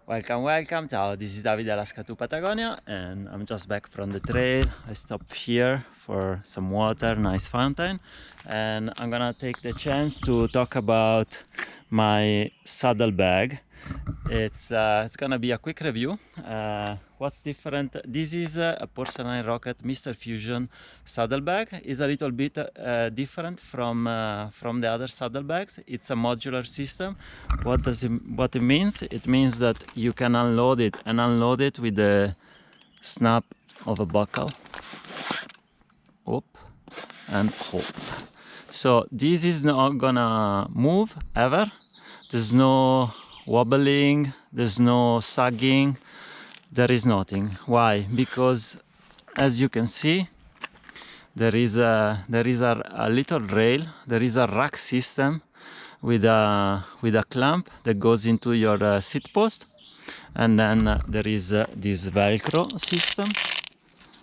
Welcome, welcome. Ciao, this is Davide Alaska to Patagonia, and I'm just back from the trail. I stopped here for some water, nice fountain, and I'm gonna take the chance to talk about my saddlebag. It's gonna be a quick review. What's different? This is a Porcelain Rocket Mr. Fusion saddlebag. It's a little bit different from the other saddlebags. It's a modular system. What it means? It means that you can unload it and unload it with the snap of a buckle. Up and hop. So this is not gonna move ever. There's no wobbling, there's no sagging, there is nothing. Why? Because as you can see, there is a little rail, there is a rack system with a clamp that goes into your seat post, and then there is this velcro system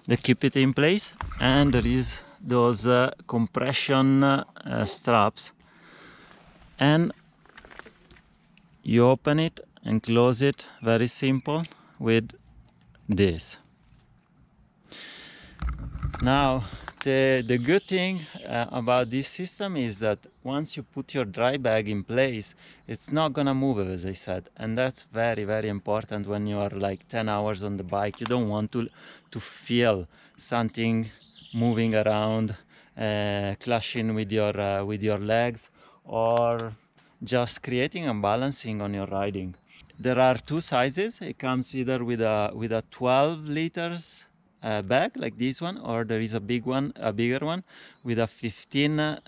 that keep it in place, and there is those compression straps, and you open it and close it, very simple, with this. Now the good thing about this system is that once you put your dry bag in place, it's not gonna move, as I said, and that's very important when you are like 10 hours on the bike. You don't want to feel something moving around, clashing with your legs, or just creating a balancing on your riding. There are two sizes. It comes either with a 12 liters bag like this one, or there is a bigger one with a 15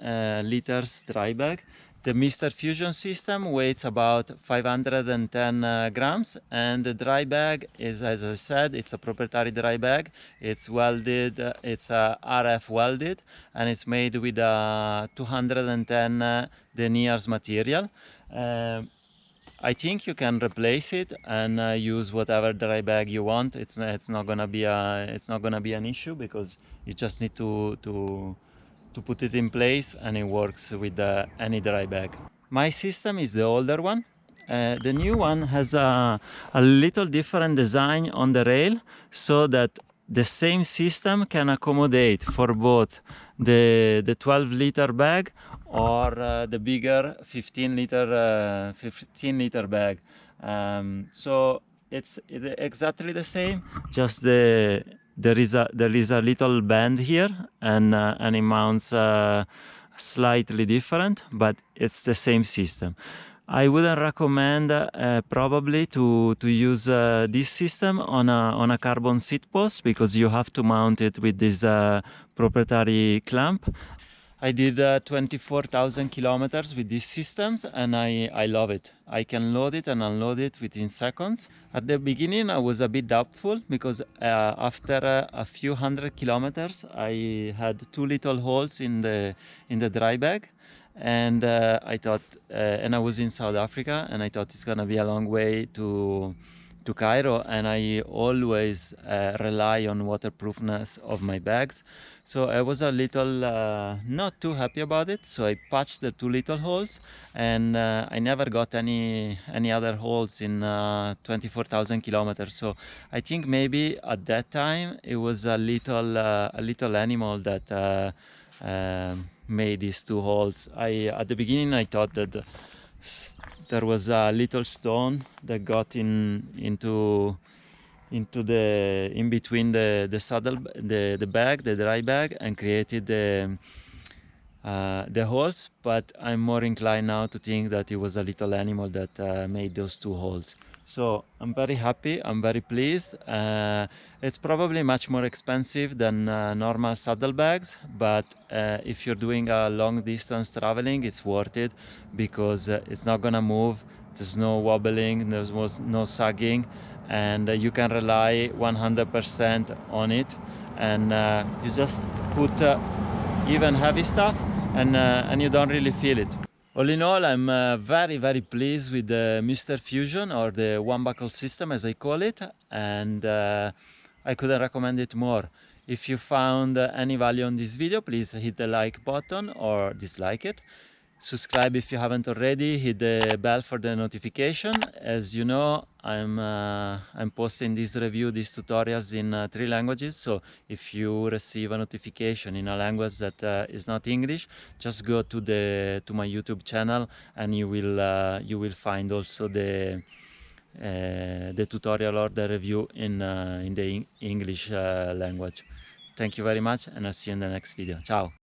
liters dry bag. The Mr. Fusion system weighs about 510 grams, and the dry bag is, as I said, it's a proprietary dry bag. It's welded, it's RF welded, and it's made with a 210 deniers material. I think you can replace it and use whatever dry bag you want. It's not gonna be an issue, because you just need to put it in place, and it works with any dry bag. My system is the older one. The new one has a little different design on the rail, so that the same system can accommodate for both the 12 liter bag or the bigger 15 liter bag. So it's exactly the same, just there is a little bend here, and it mounts slightly different, but it's the same system. I wouldn't recommend probably to use this system on a carbon seat post, because you have to mount it with this proprietary clamp. I did 24,000 kilometers with these systems, and I love it. I can load it and unload it within seconds. At the beginning I was a bit doubtful, because after a few hundred kilometers I had two little holes in the dry bag, and I thought, and I was in South Africa, and I thought it's gonna be a long way to Cairo, and I always rely on waterproofness of my bags. So I was a little not too happy about it, so I patched the two little holes, and I never got any other holes in 24,000 kilometers. So I think maybe at that time it was a little animal that made these two holes. At the beginning I thought that there was a little stone that got in between the saddle, the bag, the dry bag, and created the holes. But I'm more inclined now to think that it was a little animal that made those two holes. So I'm very happy, I'm very pleased. It's probably much more expensive than normal saddlebags, but if you're doing a long distance traveling, it's worth it, because it's not gonna move, there's no wobbling, there was no sagging, and you can rely 100% on it. And you just put even heavy stuff, and you don't really feel it. All in all, I'm very pleased with the Mr. Fusion, or the one buckle system as I call it, and I couldn't recommend it more. If you found any value on this video, please hit the like button or dislike it. subscribe if you haven't already, hit the bell for the notification. As you know, I'm posting this review, these tutorials in 3 languages, so if you receive a notification in a language that is not English, just go to my YouTube channel and you will find also the tutorial or the review in the English language. Thank you very much, and I'll see you in the next video. Ciao!